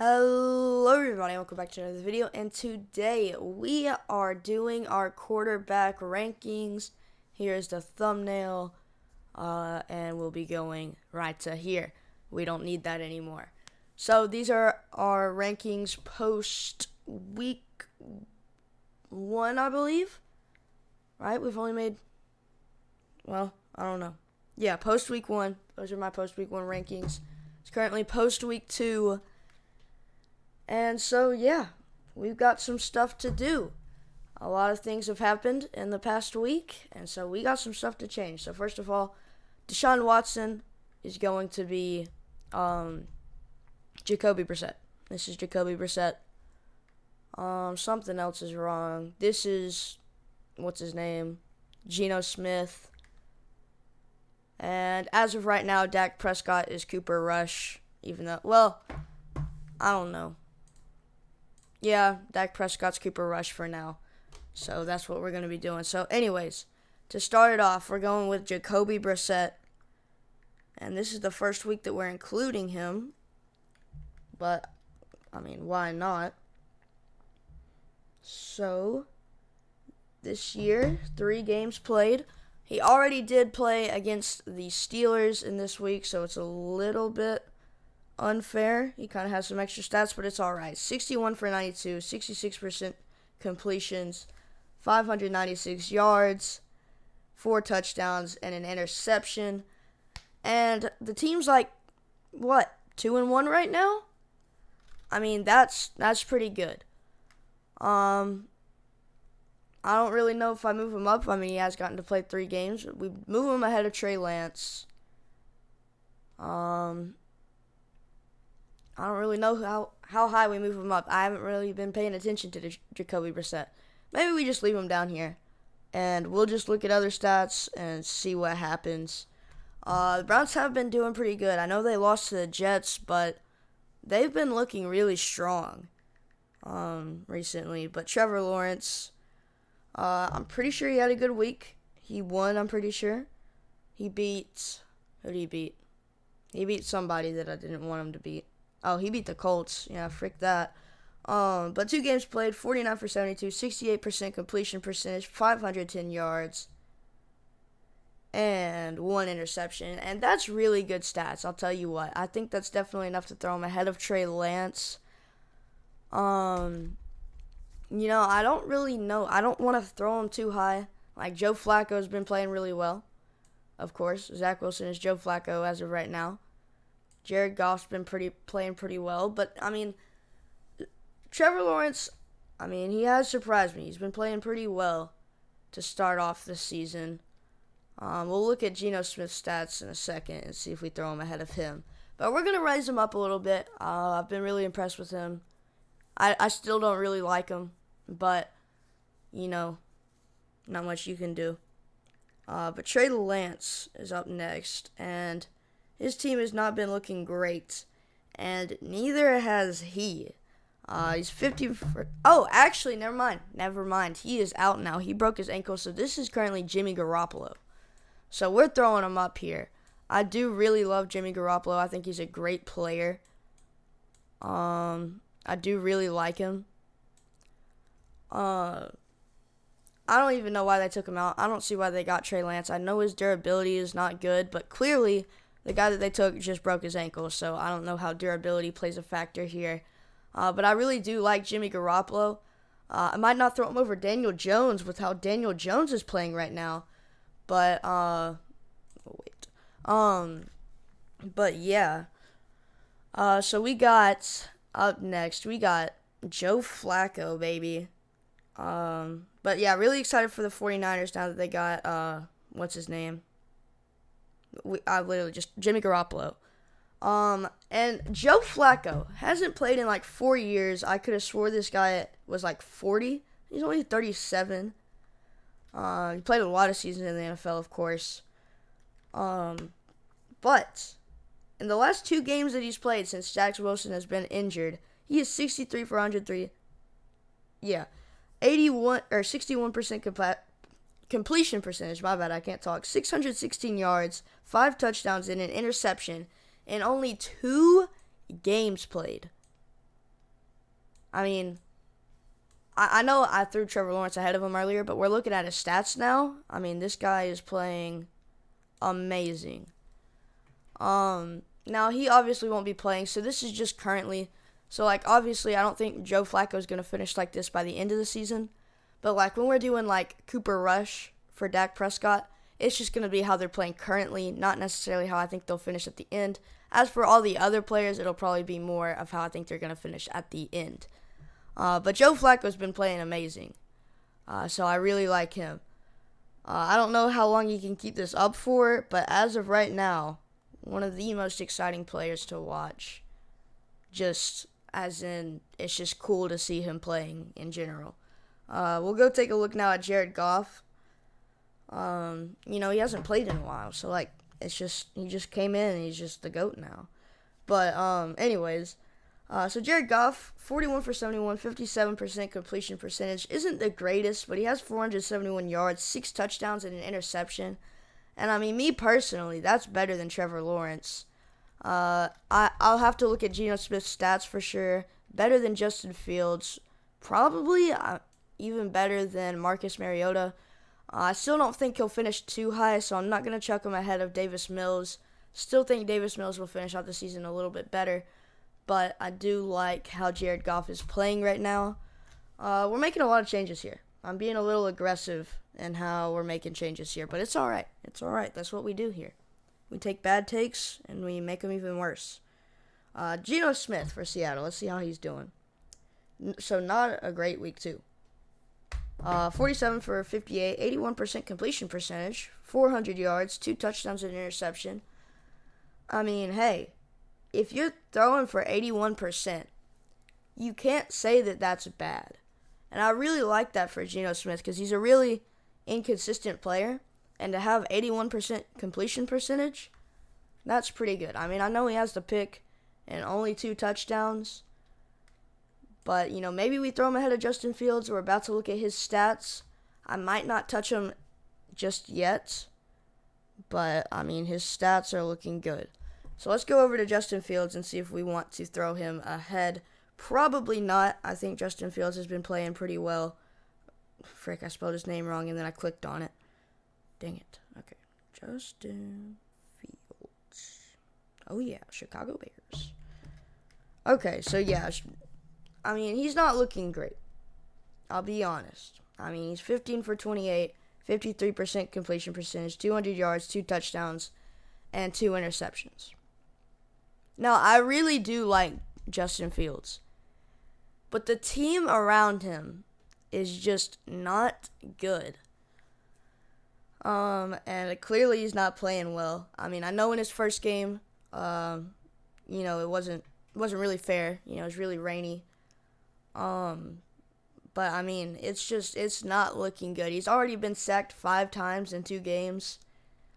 Hello everybody, welcome back to another video, and today we are doing our quarterback rankings. Here's the thumbnail, and we'll be going right to here. We don't need that anymore. So these are our rankings post week 1, I believe. Right, we've only made, well, I don't know. Yeah, post week 1, those are my post week 1 rankings. It's currently post week 2. And so, yeah, we've got some stuff to do. A lot of things have happened in the past week, and so we got some stuff to change. So, first of all, Deshaun Watson is going to be Jacoby Brissette. This is Jacoby Brissette. Something else is wrong. This is, what's his name? Geno Smith. And as of right now, Dak Prescott is Cooper Rush, even though, well, I don't know. Yeah, Dak Prescott's Cooper Rush for now. So that's what we're going to be doing. So anyways, to start it off, we're going with Jacoby Brissette. And this is the first week that we're including him. But, I mean, why not? So, this year, 3 games played. He already did play against the Steelers in this week, so it's a little bit unfair. He kind of has some extra stats, but it's all right. 61 for 92, 66% completions, 596 yards, 4 touchdowns, and an interception. And the team's like, what, 2-1 right now? I mean, that's pretty good. I don't really know if I move him up. I mean, he has gotten to play 3 games. We move him ahead of Trey Lance. I don't really know how high we move him up. I haven't really been paying attention to Jacoby Brissette. Maybe we just leave him down here, and we'll just look at other stats and see what happens. The Browns have been doing pretty good. I know they lost to the Jets, but they've been looking really strong recently. But Trevor Lawrence, I'm pretty sure he had a good week. He won, I'm pretty sure. Who did he beat? He beat somebody that I didn't want him to beat. Oh, he beat the Colts. Yeah, frick that. But 2 games played, 49 for 72, 68% completion percentage, 510 yards, and 1 interception. And that's really good stats, I'll tell you what. I think that's definitely enough to throw him ahead of Trey Lance. I don't really know. I don't want to throw him too high. Like, Joe Flacco's been playing really well. Of course, Zach Wilson is Joe Flacco as of right now. Jared Goff's been playing pretty well. But, I mean, Trevor Lawrence, I mean, he has surprised me. He's been playing pretty well to start off the season. We'll look at Geno Smith's stats in a second and see if we throw him ahead of him. But we're going to raise him up a little bit. I've been really impressed with him. I still don't really like him. But, not much you can do. But Trey Lance is up next, and his team has not been looking great, and neither has he. He's 50 for... Oh, actually, never mind. He is out now. He broke his ankle, so this is currently Jimmy Garoppolo. So we're throwing him up here. I do really love Jimmy Garoppolo. I think he's a great player. I do really like him. I don't even know why they took him out. I don't see why they got Trey Lance. I know his durability is not good, but clearly the guy that they took just broke his ankle, so I don't know how durability plays a factor here. But I really do like Jimmy Garoppolo. I might not throw him over Daniel Jones with how Daniel Jones is playing right now, but yeah. So we got up next. We got Joe Flacco, baby. But yeah, really excited for the 49ers now that they got, what's his name? Jimmy Garoppolo. And Joe Flacco hasn't played in like 4 years. I could have swore this guy was like 40. He's only 37. He played a lot of seasons in the NFL, of course. But in the last 2 games that he's played since Zach Wilson has been injured, he is 63 for 103. Yeah. 61% completion percentage, my bad, I can't talk. 616 yards, 5 touchdowns, and an interception in only 2 games played. I mean, I know I threw Trevor Lawrence ahead of him earlier, but we're looking at his stats now. I mean, this guy is playing amazing. Now he obviously won't be playing, so this is just currently. So, like, obviously, I don't think Joe Flacco is going to finish like this by the end of the season. But, like, when we're doing, like, Cooper Rush for Dak Prescott, it's just going to be how they're playing currently, not necessarily how I think they'll finish at the end. As for all the other players, it'll probably be more of how I think they're going to finish at the end. But Joe Flacco's been playing amazing. So I really like him. I don't know how long he can keep this up for, but as of right now, one of the most exciting players to watch. Just as in, it's just cool to see him playing in general. We'll go take a look now at Jared Goff. He hasn't played in a while, so like it's just he just came in and he's just the GOAT now. But anyways, so Jared Goff, 41 for 71, 57% completion percentage, isn't the greatest, but he has 471 yards, 6 touchdowns, and an interception. And I mean, me personally, that's better than Trevor Lawrence. I'll have to look at Geno Smith's stats for sure. Better than Justin Fields, probably even better than Marcus Mariota. I still don't think he'll finish too high, so I'm not going to chuck him ahead of Davis Mills. Still think Davis Mills will finish out the season a little bit better, but I do like how Jared Goff is playing right now. We're making a lot of changes here. I'm being a little aggressive in how we're making changes here, but it's all right. It's all right. That's what we do here. We take bad takes and we make them even worse. Geno Smith for Seattle. Let's see how he's doing. So not a great week, too. 47 for 58, 81% completion percentage, 400 yards, 2 touchdowns and an interception. I mean, hey, if you're throwing for 81%, you can't say that that's bad. And I really like that for Geno Smith because he's a really inconsistent player. And to have 81% completion percentage, that's pretty good. I mean, I know he has the pick and only 2 touchdowns. But, maybe we throw him ahead of Justin Fields. We're about to look at his stats. I might not touch him just yet. But, I mean, his stats are looking good. So let's go over to Justin Fields and see if we want to throw him ahead. Probably not. I think Justin Fields has been playing pretty well. Frick, I spelled his name wrong and then I clicked on it. Dang it. Okay. Justin Fields. Oh, yeah. Chicago Bears. Okay, so yeah. I mean, he's not looking great. I'll be honest. I mean, he's 15 for 28, 53% completion percentage, 200 yards, 2 touchdowns, and 2 interceptions. Now, I really do like Justin Fields. But the team around him is just not good. And clearly he's not playing well. I mean, I know in his first game, it wasn't really fair. It was really rainy. But I mean, it's not looking good. He's already been sacked 5 times in 2 games.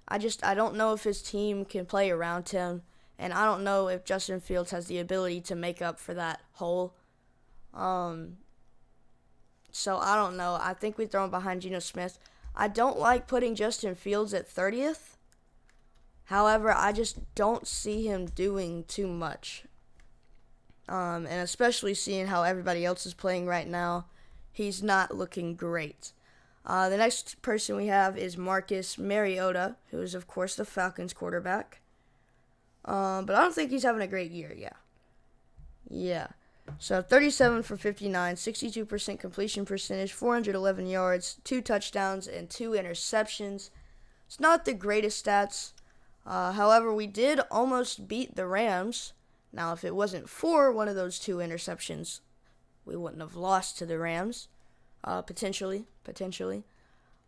I don't know if his team can play around him, and I don't know if Justin Fields has the ability to make up for that hole. So I don't know. I think we throw him behind Geno Smith. I don't like putting Justin Fields at 30th. However, I just don't see him doing too much. And especially seeing how everybody else is playing right now, he's not looking great. The next person we have is Marcus Mariota, who is, of course, the Falcons quarterback. But I don't think he's having a great year, Yeah. So 37 for 59, 62% completion percentage, 411 yards, 2 touchdowns, and 2 interceptions. It's not the greatest stats. However, we did almost beat the Rams. Now, if it wasn't for one of those 2 interceptions, we wouldn't have lost to the Rams. Potentially.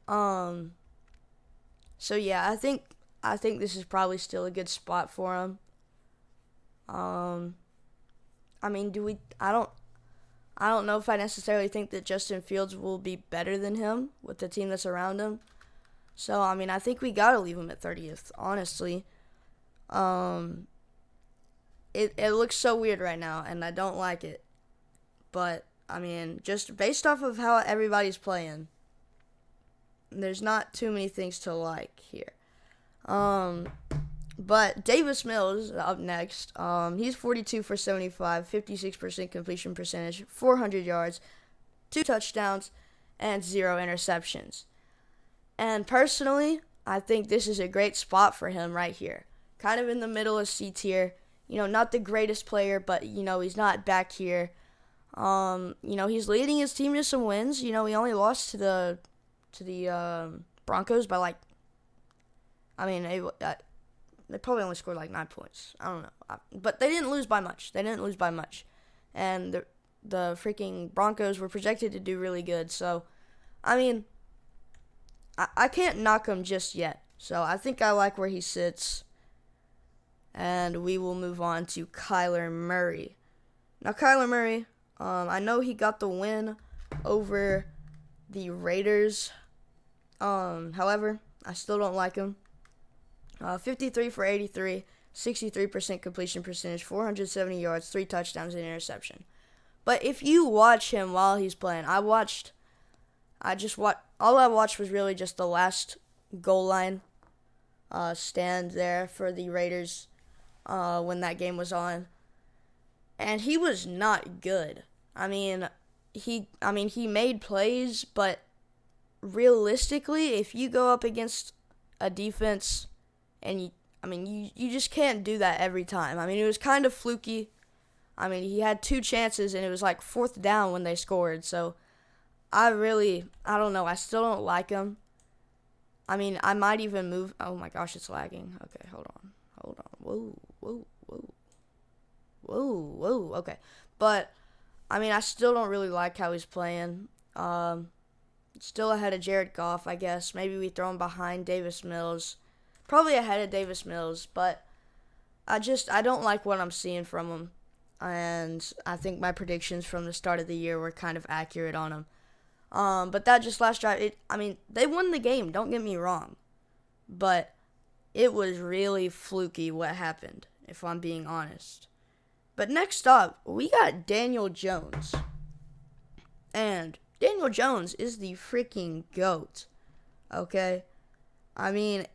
So yeah, I think this is probably still a good spot for him. I mean, I don't know if I necessarily think that Justin Fields will be better than him with the team that's around him. So, I mean, I think we got to leave him at 30th, honestly. It looks so weird right now, and I don't like it. But, I mean, just based off of how everybody's playing, there's not too many things to like here. But Davis Mills up next. He's 42 for 75, 56% completion percentage, 400 yards, 2 touchdowns, and 0 interceptions. And personally, I think this is a great spot for him right here. Kind of in the middle of C tier. Not the greatest player, but, he's not back here. He's leading his team to some wins. He only lost to the Broncos by they probably only scored 9 points. I don't know. But they didn't lose by much. And the freaking Broncos were projected to do really good. So, I can't knock him just yet. So, I think I like where he sits. And we will move on to Kyler Murray. Now, Kyler Murray, I know he got the win over the Raiders. However, I still don't like him. 53 for 83, 63% completion percentage, 470 yards, 3 touchdowns, and interception. But if you watch him while he's playing, all I watched was really just the last goal line stand there for the Raiders when that game was on. And he was not good. He made plays, but realistically, if you go up against a defense and you just can't do that every time. It was kind of fluky. He had 2 chances and it was 4th down when they scored. So I don't know. I still don't like him. I might even move. Oh my gosh, it's lagging. Okay, hold on. Whoa. Okay. But, I still don't really like how he's playing. Still ahead of Jared Goff, I guess. Maybe we throw him behind Davis Mills. Probably ahead of Davis Mills, but I don't like what I'm seeing from him. And I think my predictions from the start of the year were kind of accurate on him. But that just last drive, they won the game, don't get me wrong. But it was really fluky what happened, if I'm being honest. But next up, we got Daniel Jones. And Daniel Jones is the freaking GOAT. Okay? 39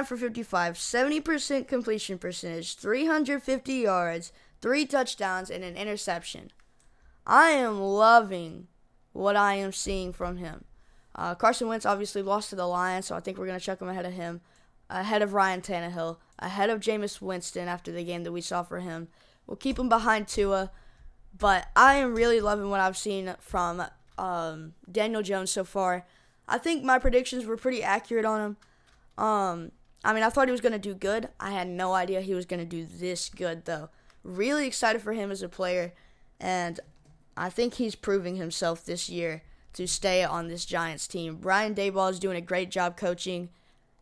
for 55, 70% completion percentage, 350 yards, 3 touchdowns, and an interception. I am loving what I am seeing from him. Carson Wentz obviously lost to the Lions, so I think we're going to chuck him ahead of Ryan Tannehill, ahead of Jameis Winston after the game that we saw for him. We'll keep him behind Tua, but I am really loving what I've seen from Daniel Jones so far. I think my predictions were pretty accurate on him. I thought he was going to do good. I had no idea he was going to do this good, though. Really excited for him as a player, and I think he's proving himself this year to stay on this Giants team. Brian Daboll is doing a great job coaching,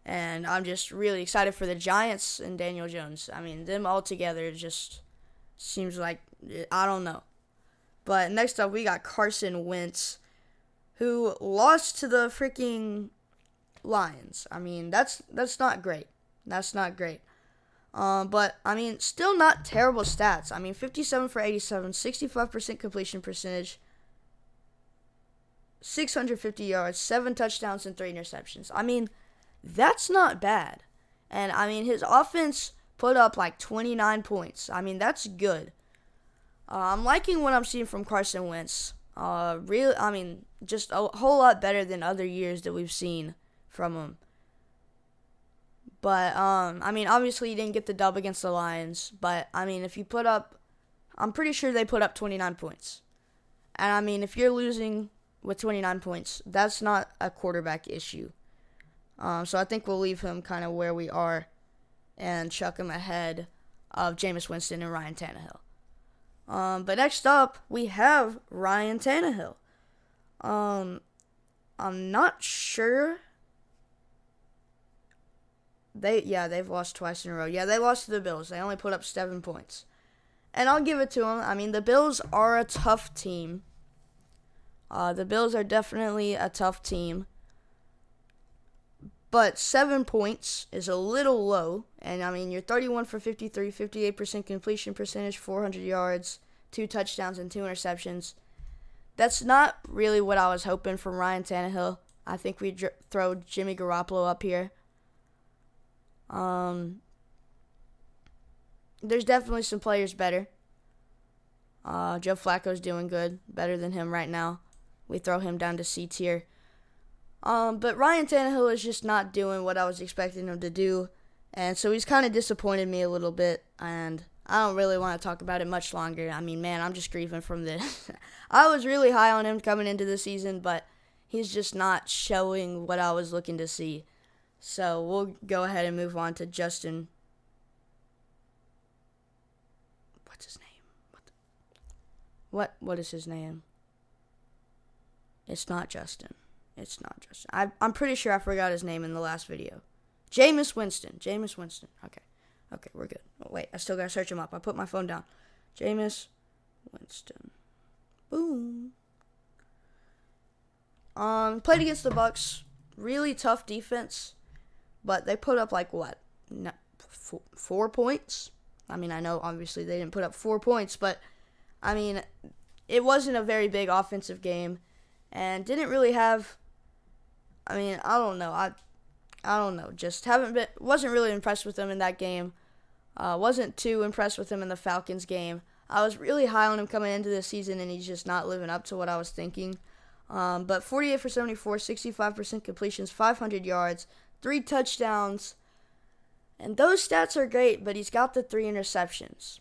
and I'm just really excited for the Giants and Daniel Jones. Them all together just seems like, I don't know. But next up, we got Carson Wentz, who lost to the freaking Lions. That's not great. But, still not terrible stats. 57 for 87, 65% completion percentage, 650 yards, 7 touchdowns, and 3 interceptions. That's not bad. And, his offense put up 29 points. That's good. I'm liking what I'm seeing from Carson Wentz. Just a whole lot better than other years that we've seen from him. But, obviously he didn't get the dub against the Lions. But, if you put up, I'm pretty sure they put up 29 points. And, if you're losing with 29 points, that's not a quarterback issue. So I think we'll leave him kind of where we are and chuck him ahead of Jameis Winston and Ryan Tannehill. But next up, we have Ryan Tannehill. I'm not sure. They've lost twice in a row. Yeah, they lost to the Bills. They only put up 7 points. And I'll give it to them. The Bills are a tough team. The Bills are definitely a tough team. But 7 points is a little low. And, you're 31 for 53, 58% completion percentage, 400 yards, 2 touchdowns, and 2 interceptions. That's not really what I was hoping from Ryan Tannehill. I think we'd throw Jimmy Garoppolo up here. there's definitely some players better. Joe Flacco's doing good, better than him right now. We throw him down to C tier. But Ryan Tannehill is just not doing what I was expecting him to do, and so he's kind of disappointed me a little bit, and I don't really want to talk about it much longer. I mean, man, I'm just grieving from this. I was really high on him coming into the season, but he's just not showing what I was looking to see. So we'll go ahead and move on to Justin. What's his name? What is his name? It's not Justin. It's not Justin. I'm pretty sure I forgot his name in the last video. Jameis Winston. Okay, we're good. Oh, wait, I still gotta search him up. I put my phone down. Jameis Winston. Boom. Played against the Bucs. Really tough defense, but they put up like what? 4 points. I mean, I know obviously they didn't put up 4 points, but I mean, it wasn't a very big offensive game, and didn't really have. I mean, I don't know. I don't know. Just wasn't really impressed with him in that game. Wasn't too impressed with him in the Falcons game. I was really high on him coming into this season, and he's just not living up to what I was thinking. But 48 for 74, 65% completions, 500 yards, 3 touchdowns. And those stats are great, but he's got the 3 interceptions.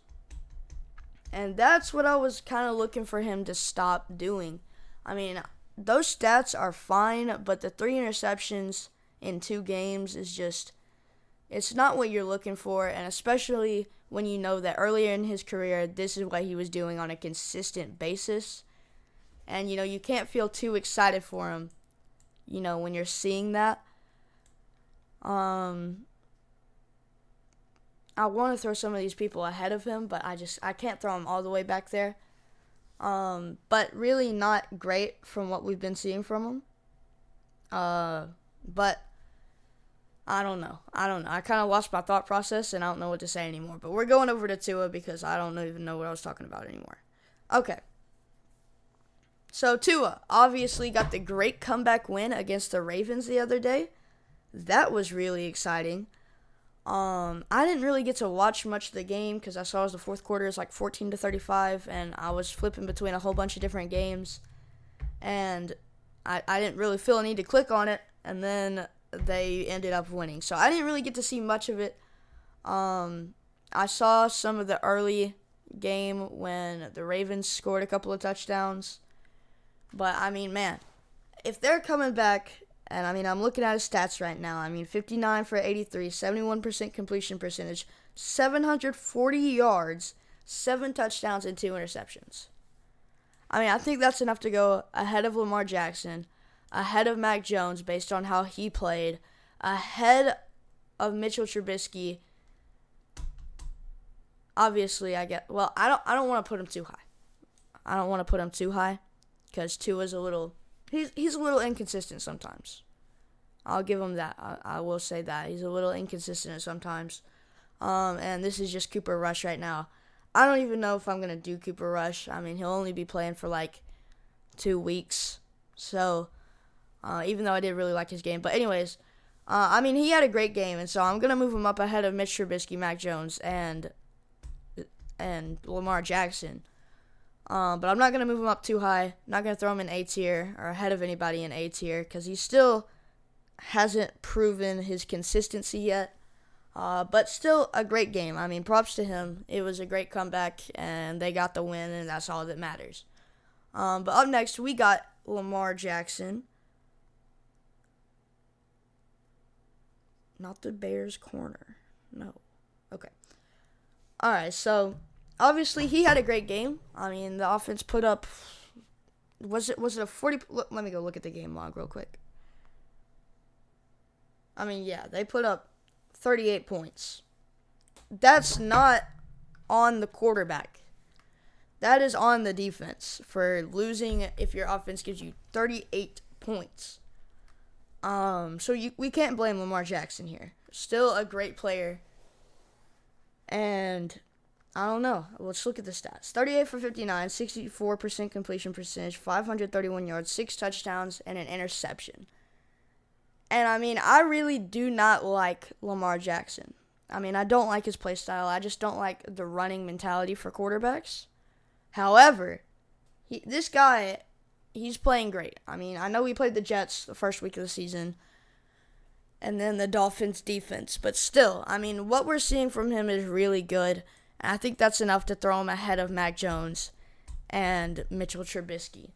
And that's what I was kind of looking for him to stop doing. I mean, those stats are fine, but the 3 interceptions in 2 games is just, it's not what you're looking for, and especially when you know that earlier in his career, this is what he was doing on a consistent basis. And, you can't feel too excited for him, when you're seeing that. I want to throw some of these people ahead of him, but I can't throw him all the way back there. But really not great from what we've been seeing from him. But I don't know. I kind of lost my thought process, and I don't know what to say anymore. But we're going over to Tua because I don't even know what I was talking about anymore. Okay. So Tua obviously got the great comeback win against the Ravens the other day. That was really exciting. I didn't really get to watch much of the game because I saw it was the fourth quarter is like 14-35, and I was flipping between a whole bunch of different games, and I didn't really feel a need to click on it, and then they ended up winning. So I didn't really get to see much of it. I saw some of the early game when the Ravens scored a couple of touchdowns, but I mean, man, if they're coming back. And, I mean, I'm looking at his stats right now. I mean, 59 for 83, 71% completion percentage, 740 yards, 7 touchdowns, and 2 interceptions. I mean, I think that's enough to go ahead of Lamar Jackson, ahead of Mac Jones based on how he played, ahead of Mitchell Trubisky. Obviously, I don't want to put him too high. I don't want to put him too high because Tua's a little... He's a little inconsistent sometimes. I'll give him that. I will say that. He's a little inconsistent sometimes. And this is just Cooper Rush right now. I don't even know if I'm going to do Cooper Rush. I mean, he'll only be playing for like 2 weeks. So, even though I did really like his game. But anyways, I mean, he had a great game. And so I'm going to move him up ahead of Mitch Trubisky, Mac Jones, and Lamar Jackson. But I'm not going to move him up too high. I'm not going to throw him in A tier or ahead of anybody in A tier because he still hasn't proven his consistency yet. But still a great game. I mean, props to him. It was a great comeback, and they got the win, and that's all that matters. But up next, we got Lamar Jackson. Not the Bears corner. No. Okay. All right, so... Obviously, he had a great game. I mean, the offense put up, was it a 40, let me go look at the game log real quick. I mean, yeah, they put up 38 points. That's not on the quarterback. That is on the defense for losing if your offense gives you 38 points. So we can't blame Lamar Jackson here. Still a great player. And... I don't know. Let's look at the stats. 38 for 59, 64% completion percentage, 531 yards, 6 touchdowns, and an interception. And, I mean, I really do not like Lamar Jackson. I mean, I don't like his play style. I just don't like the running mentality for quarterbacks. However, this guy, he's playing great. I mean, I know we played the Jets the first week of the season, and then the Dolphins defense. But still, I mean, what we're seeing from him is really good. And I think that's enough to throw him ahead of Mac Jones and Mitchell Trubisky.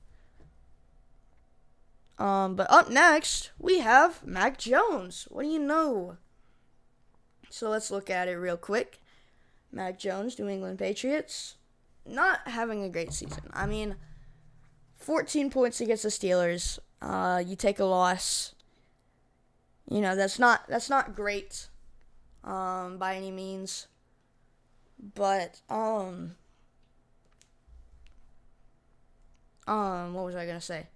But up next, we have Mac Jones. What do you know? So let's look at it real quick. Mac Jones, New England Patriots, not having a great season. I mean, 14 points against the Steelers. You take a loss. You know, that's not great by any means. But what was I gonna say?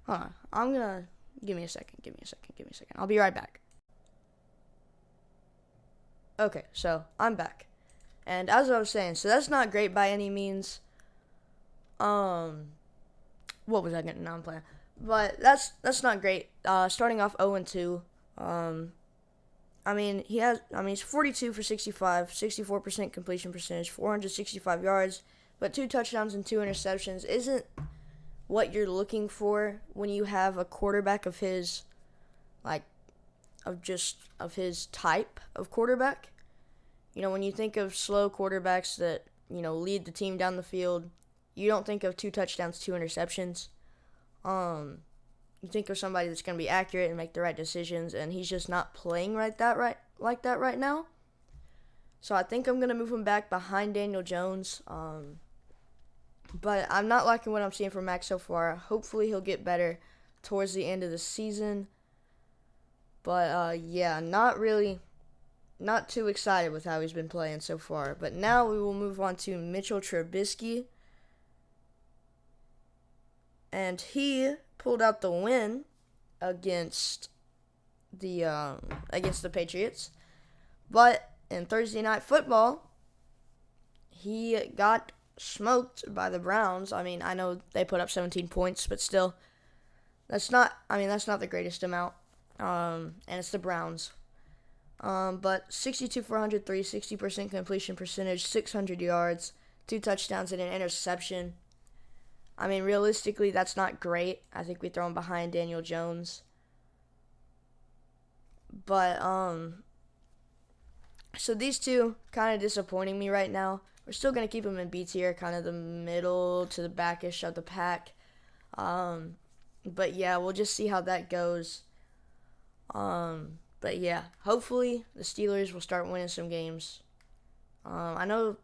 Hold on. Give me a second. I'll be right back. Okay, so I'm back. And as I was saying, so that's not great by any means. What was I getting? Now I'm playing. But that's not great. Starting off 0-2. I mean, he's 42 for 65, 64% completion percentage, 465 yards, but 2 touchdowns and 2 interceptions isn't what you're looking for when you have a quarterback of his, of his type of quarterback. You know, when you think of slow quarterbacks that, you know, lead the team down the field, you don't think of 2 touchdowns, 2 interceptions. You think of somebody that's going to be accurate and make the right decisions, and he's just not playing like that right now. So I think I'm going to move him back behind Daniel Jones. But I'm not liking what I'm seeing from Max so far. Hopefully he'll get better towards the end of the season. But, yeah, not too excited with how he's been playing so far. But now we will move on to Mitchell Trubisky. And he pulled out the win against the Patriots. But in Thursday Night Football, he got smoked by the Browns. I mean, I know they put up 17 points, but still, that's not the greatest amount. And it's the Browns. But 62 for 103, 60% completion percentage, 600 yards, 2 touchdowns and an interception. I mean, realistically, that's not great. I think we throw him behind Daniel Jones. But, so these two kind of disappointing me right now. We're still going to keep them in B tier, kind of the middle to the backish of the pack. But yeah, we'll just see how that goes. But yeah, hopefully the Steelers will start winning some games. I know.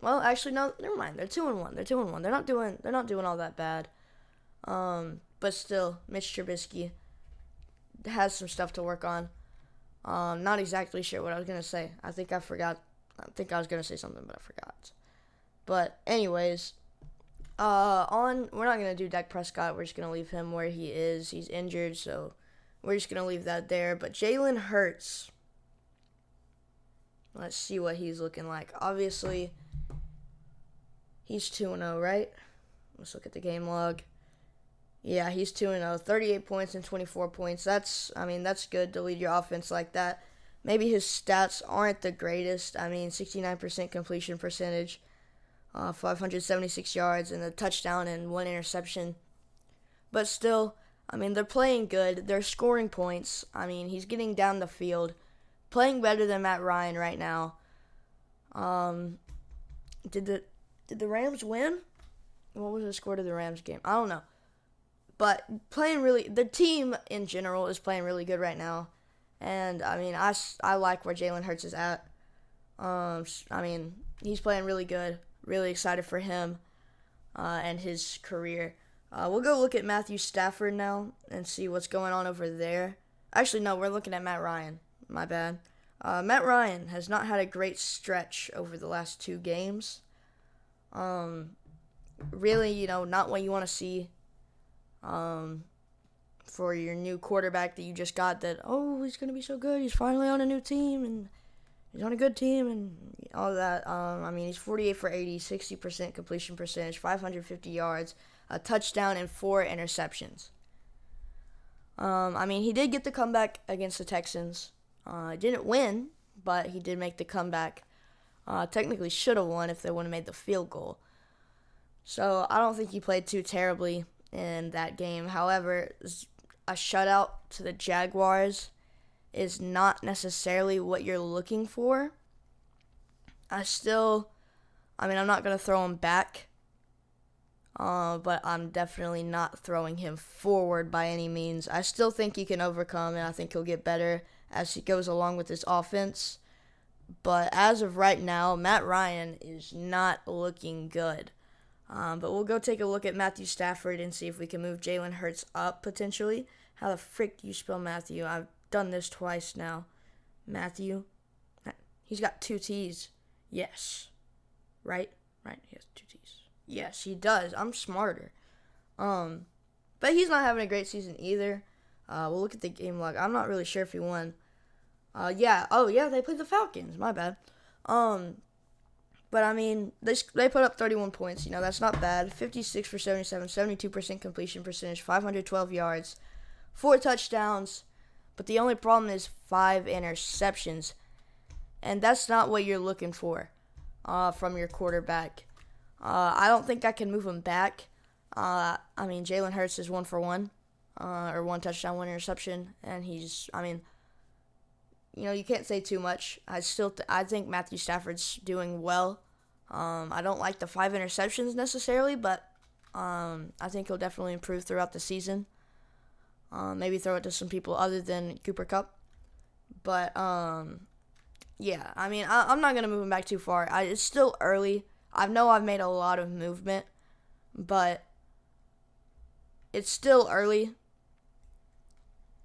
Well, actually, no. Never mind. They're 2-1. They're not doing all that bad. But still, Mitch Trubisky has some stuff to work on. Not exactly sure what I was gonna say. I think I forgot. I think I was gonna say something, but I forgot. But anyways, we're not gonna do Dak Prescott. We're just gonna leave him where he is. He's injured, so we're just gonna leave that there. But Jalen Hurts. Let's see what he's looking like. Obviously, he's 2-0, right? Let's look at the game log. Yeah, he's 2-0. 38 points and 24 points. That's good to lead your offense like that. Maybe his stats aren't the greatest. I mean, 69% completion percentage, 576 yards, and a touchdown and 1 interception. But still, I mean, they're playing good. They're scoring points. I mean, he's getting down the field, playing better than Matt Ryan right now. Did the Rams win? What was the score to the Rams game? I don't know. But the team in general is playing really good right now. And, I mean, I like where Jalen Hurts is at. I mean, he's playing really good. Really excited for him and his career. We'll go look at Matthew Stafford now and see what's going on over there. Actually, no, we're looking at Matt Ryan. My bad. Matt Ryan has not had a great stretch over the last 2 games. Really, not what you want to see for your new quarterback that you just got that, he's going to be so good. He's finally on a new team, and he's on a good team, and all that. He's 48 for 80, 60% completion percentage, 550 yards, a touchdown, and 4 interceptions. He did get the comeback against the Texans. Didn't win, but he did make the comeback. Technically should have won if they would have made the field goal. So I don't think he played too terribly in that game. However, a shutout to the Jaguars is not necessarily what you're looking for. I'm not going to throw him back, but I'm definitely not throwing him forward by any means. I still think he can overcome, and I think he'll get better as he goes along with his offense. But as of right now, Matt Ryan is not looking good. But we'll go take a look at Matthew Stafford and see if we can move Jalen Hurts up potentially. How the frick do you spell Matthew? I've done this twice now. Matthew. He's got 2 T's. Yes. Right? Right. He has 2 T's. Yes, he does. I'm smarter. But he's not having a great season either. We'll look at the game log. I'm not really sure if he won. Yeah. Oh, yeah, they played the Falcons. My bad. But, I mean, they put up 31 points. That's not bad. 56 for 77, 72% completion percentage, 512 yards, 4 touchdowns. But the only problem is 5 interceptions. And that's not what you're looking for from your quarterback. I don't think I can move him back. Jalen Hurts is 1 for 1, or 1 touchdown, 1 interception. And you can't say too much. I think Matthew Stafford's doing well. I don't like the 5 interceptions necessarily, but I think he'll definitely improve throughout the season. Maybe throw it to some people other than Cooper Kupp. But, yeah, I'm not going to move him back too far. It's still early. I know I've made a lot of movement, but it's still early.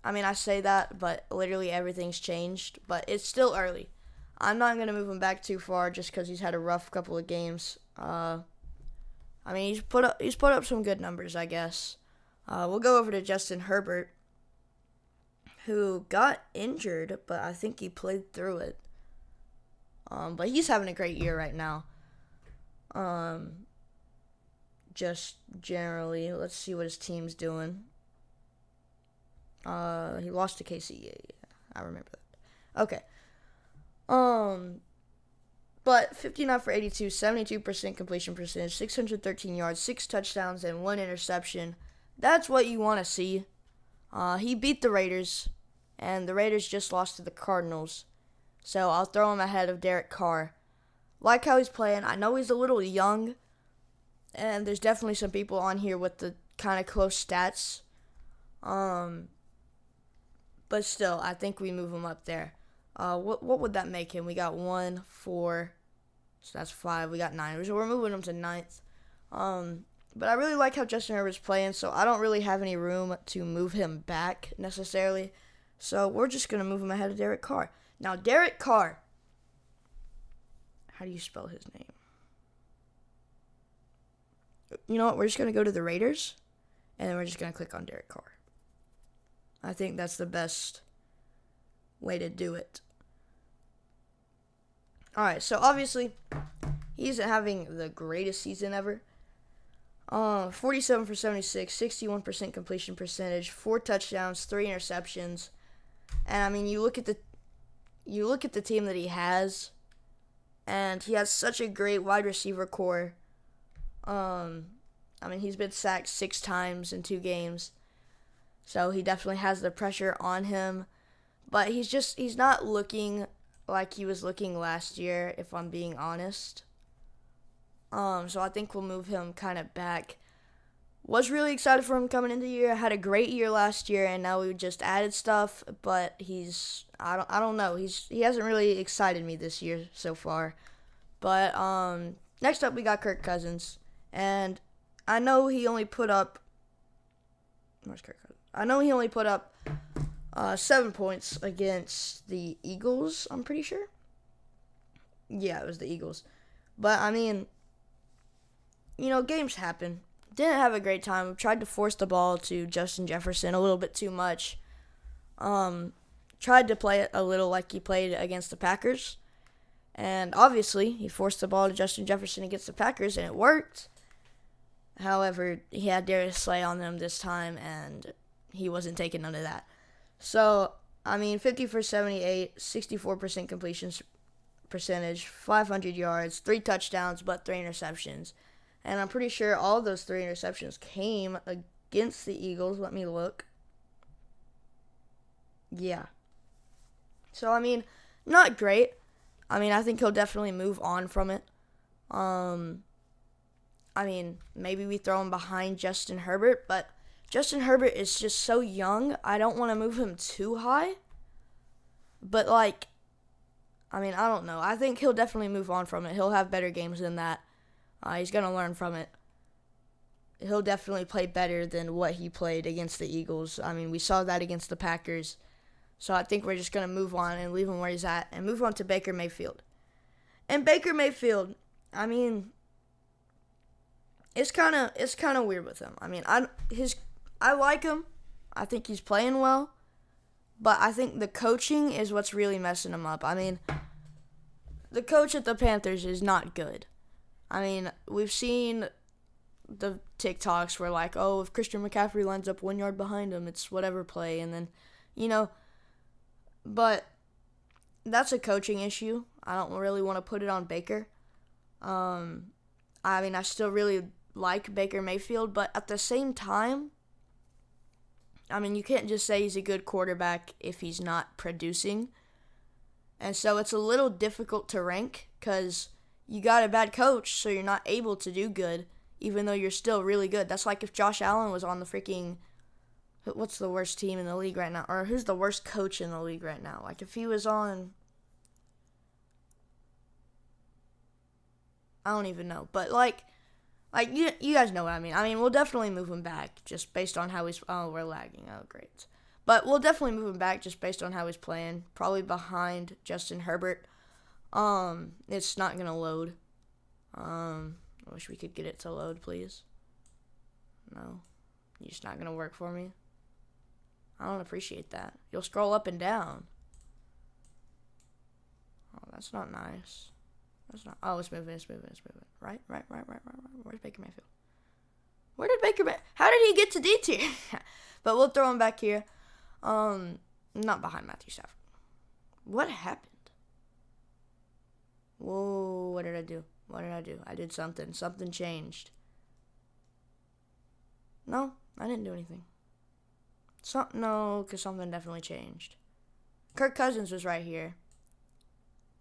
I say that, but literally everything's changed. But it's still early. I'm not going to move him back too far just because he's had a rough couple of games. He's put up some good numbers, I guess. We'll go over to Justin Herbert, who got injured, but I think he played through it. But he's having a great year right now. Just generally, let's see what his team's doing. He lost to KC. Yeah, I remember that. Okay. But 59 for 82, 72% completion percentage, 613 yards, 6 touchdowns, and 1 interception. That's what you want to see. He beat the Raiders, and the Raiders just lost to the Cardinals. So I'll throw him ahead of Derek Carr. Like how he's playing. I know he's a little young, and there's definitely some people on here with the kind of close stats. But still, I think we move him up there. What would that make him? We got 1, 4, so that's 5. We got 9. So we're moving him to 9th. But I really like how Justin Herbert's playing, so I don't really have any room to move him back necessarily. So we're just going to move him ahead of Derek Carr. Now, Derek Carr, how do you spell his name? You know what? We're just going to go to the Raiders, and then we're just going to click on Derek Carr. I think that's the best way to do it. Alright, so obviously, he's having the greatest season ever. 47 for 76, 61% completion percentage, 4 touchdowns, 3 interceptions. And you look at the team that he has, and he has such a great wide receiver core. He's been sacked 6 times in 2 games. So he definitely has the pressure on him. But he's not looking like he was looking last year, if I'm being honest. So I think we'll move him kind of back. Was really excited for him coming into the year. Had a great year last year, and now we just added stuff. But I don't know. He hasn't really excited me this year so far. But next up we got Kirk Cousins, and I know he only put up. Where's Kirk Cousins? I know he only put up 7 points against the Eagles. I'm pretty sure. Yeah, it was the Eagles. But games happen. Didn't have a great time. Tried to force the ball to Justin Jefferson a little bit too much. Tried to play it a little like he played against the Packers. And obviously, he forced the ball to Justin Jefferson against the Packers, and it worked. However, he had Darius Slay on them this time, and he wasn't taking none of that. So, I mean, 50 for 78, 64% completion percentage, 500 yards, 3 touchdowns, but 3 interceptions. And I'm pretty sure all those 3 interceptions came against the Eagles. Let me look. Yeah. So, I mean, not great. I mean, I think he'll definitely move on from it. I mean, maybe we throw him behind Justin Herbert, but Justin Herbert is just so young. I don't want to move him too high. But, like, I mean, I don't know. I think he'll definitely move on from it. He'll have better games than that. He's going to learn from it. He'll definitely play better than what he played against the Eagles. I mean, we saw that against the Packers. So I think we're just going to move on and leave him where he's at and move on to Baker Mayfield. And Baker Mayfield, I mean, it's kind of weird with him. I mean, I like him. I think he's playing well. But I think the coaching is what's really messing him up. I mean, the coach at the Panthers is not good. I mean, we've seen the TikToks where, like, oh, if Christian McCaffrey lines up 1 yard behind him, it's whatever play. And then, but that's a coaching issue. I don't really want to put it on Baker. I mean, I still really like Baker Mayfield, but at the same time, I mean, you can't just say he's a good quarterback if he's not producing. And so it's a little difficult to rank because you got a bad coach, so you're not able to do good, even though you're still really good. That's like if Josh Allen was on the freaking, what's the worst team in the league right now? Or who's the worst coach in the league right now? Like if he was on, I don't even know. But like you guys know what I mean. I mean, we'll definitely move him back just based on how he's, oh, we're lagging. Oh, great. But we'll definitely move him back just based on how he's playing. Probably behind Justin Herbert. It's not going to load. I wish we could get it to load, please. No. You're just not going to work for me. I don't appreciate that. You'll scroll up and down. Oh, that's not nice. That's not. Oh, it's moving. Right. Where's Baker Mayfield? Where did how did he get to D tier? But we'll throw him back here. Not behind Matthew Stafford. What happened? Whoa, what did I do? I did something. Something changed. No, I didn't do anything. No, because something definitely changed. Kirk Cousins was right here.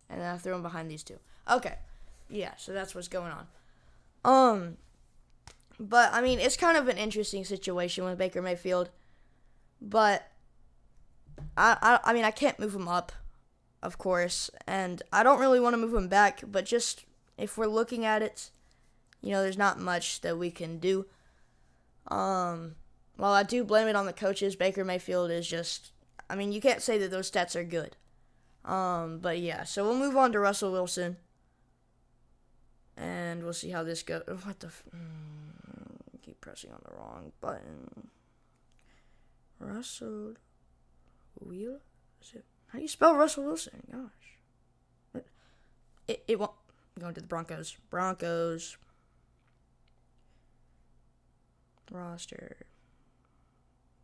And then I threw him behind these two. Okay. Yeah, so that's what's going on. But, I mean, it's kind of an interesting situation with Baker Mayfield. But, I mean, I can't move him up, of course. And I don't really want to move him back. But just, if we're looking at it, there's not much that we can do. While I do blame it on the coaches, Baker Mayfield is just, I mean, you can't say that those stats are good. But yeah, so we'll move on to Russell Wilson. And we'll see how this goes. What the keep pressing on the wrong button. Russell Wilson? How do you spell Russell Wilson? Gosh. It won't. I'm going to the Broncos. Roster.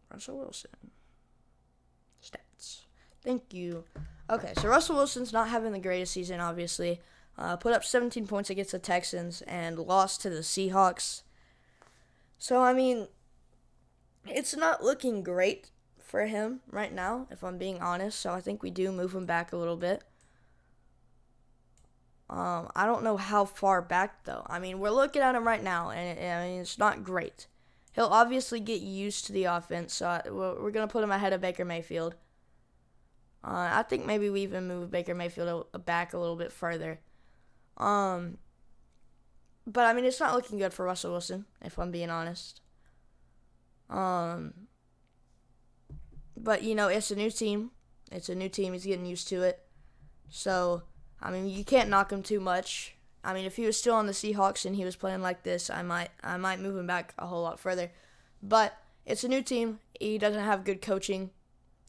Russell Wilson. Stats. Thank you. Okay, so Russell Wilson's not having the greatest season, obviously. Put up 17 points against the Texans and lost to the Seahawks. So, I mean, it's not looking great for him right now, if I'm being honest. So I think we do move him back a little bit. I don't know how far back, though. I mean, we're looking at him right now, and it's not great. He'll obviously get used to the offense, so we're going to put him ahead of Baker Mayfield. I think maybe we even move Baker Mayfield back a little bit further. But, I mean, it's not looking good for Russell Wilson, if I'm being honest. But, it's a new team. He's getting used to it. So, I mean, you can't knock him too much. I mean, if he was still on the Seahawks and he was playing like this, I might move him back a whole lot further. But it's a new team. He doesn't have good coaching,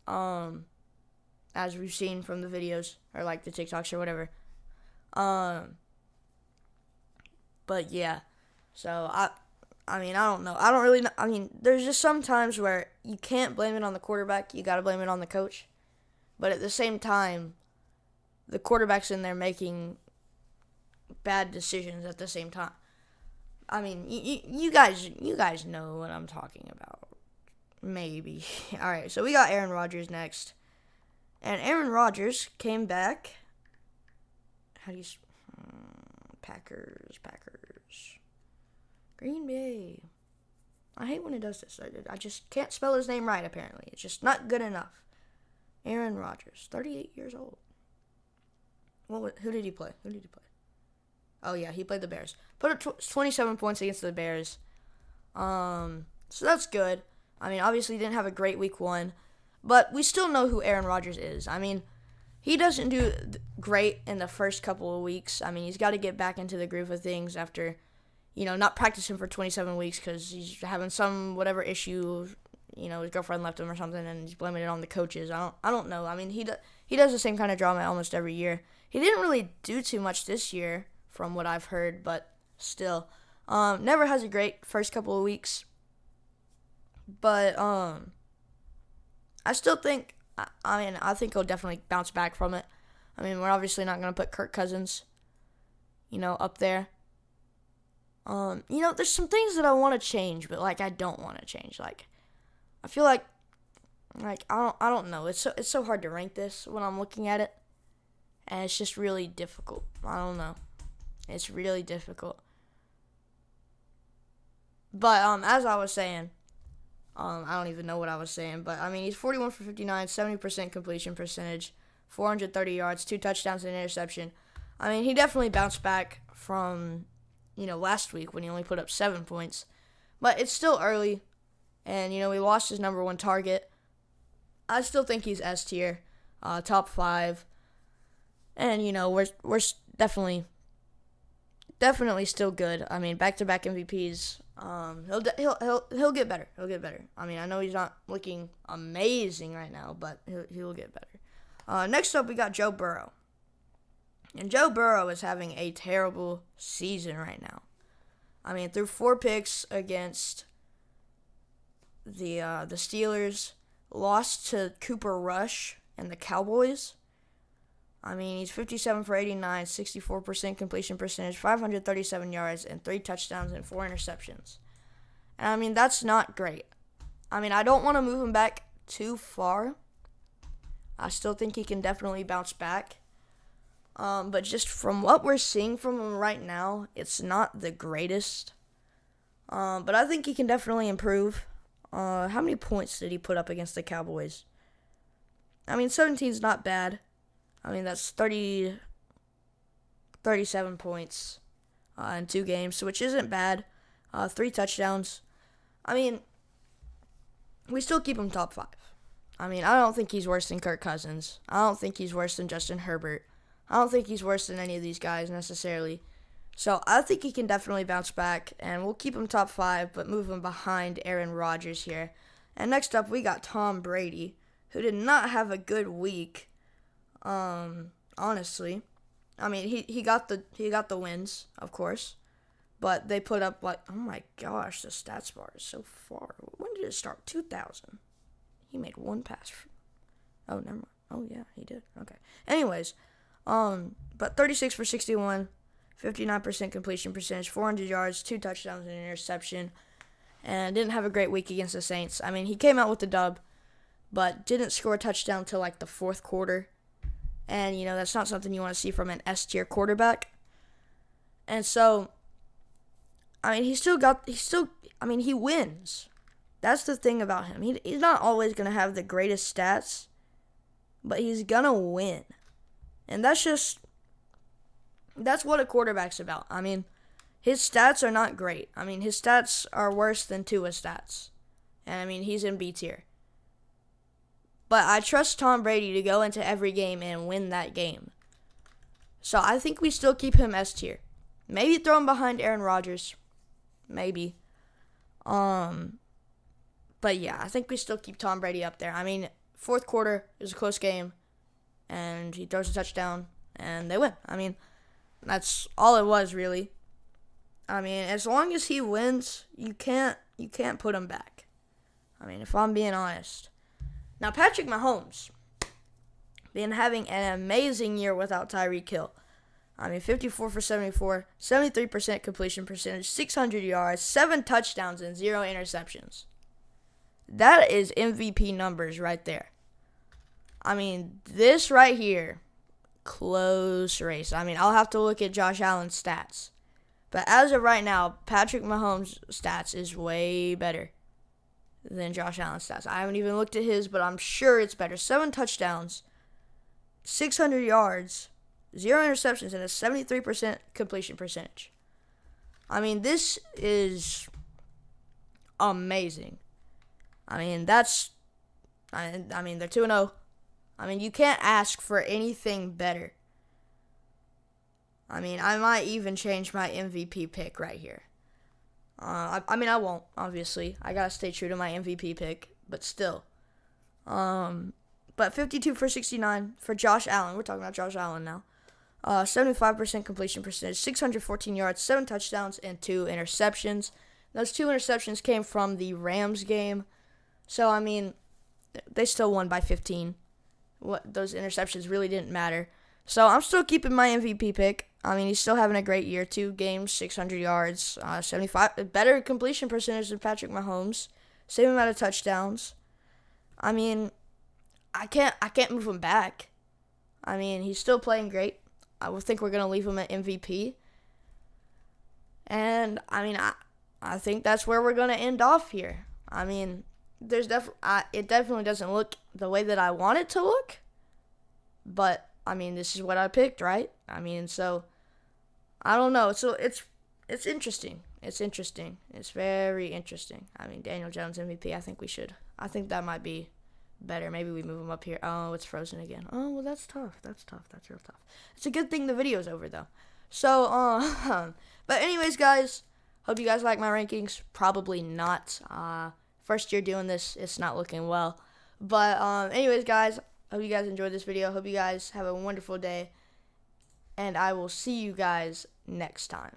as we've seen from the videos or like the TikToks or whatever. But yeah, so I mean, I don't know. I don't really know. I mean, there's just some times where you can't blame it on the quarterback. You got to blame it on the coach. but at the same time, the quarterback's in there making bad decisions at the same time. I mean, you guys know what I'm talking about. Maybe. All right, so we got Aaron Rodgers next. And Aaron Rodgers came back. How do you... Packers. Green Bay. I hate when it does this. I just can't spell his name right, apparently. It's just not good enough. Aaron Rodgers, 38 years old. Who did he play? Oh, yeah, he played the Bears. Put up 27 points against the Bears. So that's good. I mean, obviously he didn't have a great week 1. But we still know who Aaron Rodgers is. I mean, he doesn't do great in the first couple of weeks. I mean, he's got to get back into the groove of things after, not practicing for 27 weeks because he's having some whatever issue. His girlfriend left him or something, and he's blaming it on the coaches. I don't know. I mean, he does the same kind of drama almost every year. He didn't really do too much this year, from what I've heard, but still, never has a great first couple of weeks. But I still think, I think he'll definitely bounce back from it. I mean, we're obviously not going to put Kirk Cousins, up there. There's some things that I want to change, but, I don't want to change. I feel like I don't know. It's so hard to rank this when I'm looking at it, and it's just really difficult. I don't know. It's really difficult. But, as I was saying, I don't even know what I was saying, but, I mean, he's 41 for 59, 70% completion percentage, 430 yards, 2 touchdowns and an interception. I mean, he definitely bounced back from, last week when he only put up 7 points. But it's still early, and, he lost his number 1 target. I still think he's S tier, top 5. And, we're definitely still good. I mean, back-to-back MVPs. He'll get better. I mean, I know he's not looking amazing right now, but he'll get better. Next up, we got Joe Burrow. And Joe Burrow is having a terrible season right now. I mean, threw 4 picks against the Steelers, lost to Cooper Rush and the Cowboys. I mean, he's 57 for 89, 64% completion percentage, 537 yards, and 3 touchdowns and 4 interceptions. And, I mean, that's not great. I mean, I don't want to move him back too far. I still think he can definitely bounce back. But just from what we're seeing from him right now, it's not the greatest. But I think he can definitely improve. How many points did he put up against the Cowboys? I mean, 17 is not bad. I mean, that's 37 points in 2 games, which isn't bad. 3 touchdowns. I mean, we still keep him top 5. I mean, I don't think he's worse than Kirk Cousins. I don't think he's worse than Justin Herbert. I don't think he's worse than any of these guys necessarily. So I think he can definitely bounce back, and we'll keep him top 5, but move him behind Aaron Rodgers here. And next up, we got Tom Brady, who did not have a good week. Honestly, I mean, he got the wins, of course, but they put up oh my gosh, the stats bar is so far. When did it start? 2000. He made 1 pass. Oh, never mind. Oh yeah, he did. Okay. Anyways, but 36 for 61, 59% completion percentage, 400 yards, 2 touchdowns and an interception, and didn't have a great week against the Saints. I mean, he came out with the dub, but didn't score a touchdown till the 4th quarter. And, that's not something you want to see from an S-tier quarterback. And so, I mean, he wins. That's the thing about him. He's not always going to have the greatest stats, but he's going to win. And that's what a quarterback's about. I mean, his stats are not great. I mean, his stats are worse than Tua's stats. And, I mean, he's in B tier. But I trust Tom Brady to go into every game and win that game. So I think we still keep him S tier. Maybe throw him behind Aaron Rodgers. Maybe. But yeah, I think we still keep Tom Brady up there. I mean, 4th quarter is a close game, and he throws a touchdown, and they win. I mean, that's all it was, really. I mean, as long as he wins, you can't put him back. I mean, if I'm being honest. Now, Patrick Mahomes, been having an amazing year without Tyreek Hill. 54 for 74, 73% completion percentage, 600 yards, 7 touchdowns, and 0 interceptions. That is MVP numbers right there. This right here, close race. I'll have to look at Josh Allen's stats. But as of right now, Patrick Mahomes' stats is way better than Josh Allen's stats. I haven't even looked at his, but I'm sure it's better. 7 touchdowns, 600 yards, 0 interceptions, and a 73% completion percentage. This is amazing. They're 2-0. You can't ask for anything better. I might even change my MVP pick right here. I won't, obviously. I gotta stay true to my MVP pick, but still. But 52 for 69 for Josh Allen. We're talking about Josh Allen now. 75% completion percentage, 614 yards, 7 touchdowns, and 2 interceptions. Those 2 interceptions came from the Rams game. So, they still won by 15. Those interceptions really didn't matter. So, I'm still keeping my MVP pick. He's still having a great year. 2 games, 600 yards, 75, better completion percentage than Patrick Mahomes. Same amount of touchdowns. I can't move him back. He's still playing great. I would think we're going to leave him at MVP. And, I think that's where we're going to end off here. It definitely doesn't look the way that I want it to look. But, this is what I picked, right? So, I don't know. So, it's interesting. It's interesting. It's very interesting. Daniel Jones MVP, I think that might be better. Maybe we move him up here. Oh, it's frozen again. Oh, well, that's tough. That's real tough. It's a good thing the video's over, though. So, but anyways, guys, hope you guys like my rankings. Probably not. First year doing this, it's not looking well. But, anyways, guys, hope you guys enjoyed this video. Hope you guys have a wonderful day. And I will see you guys next time.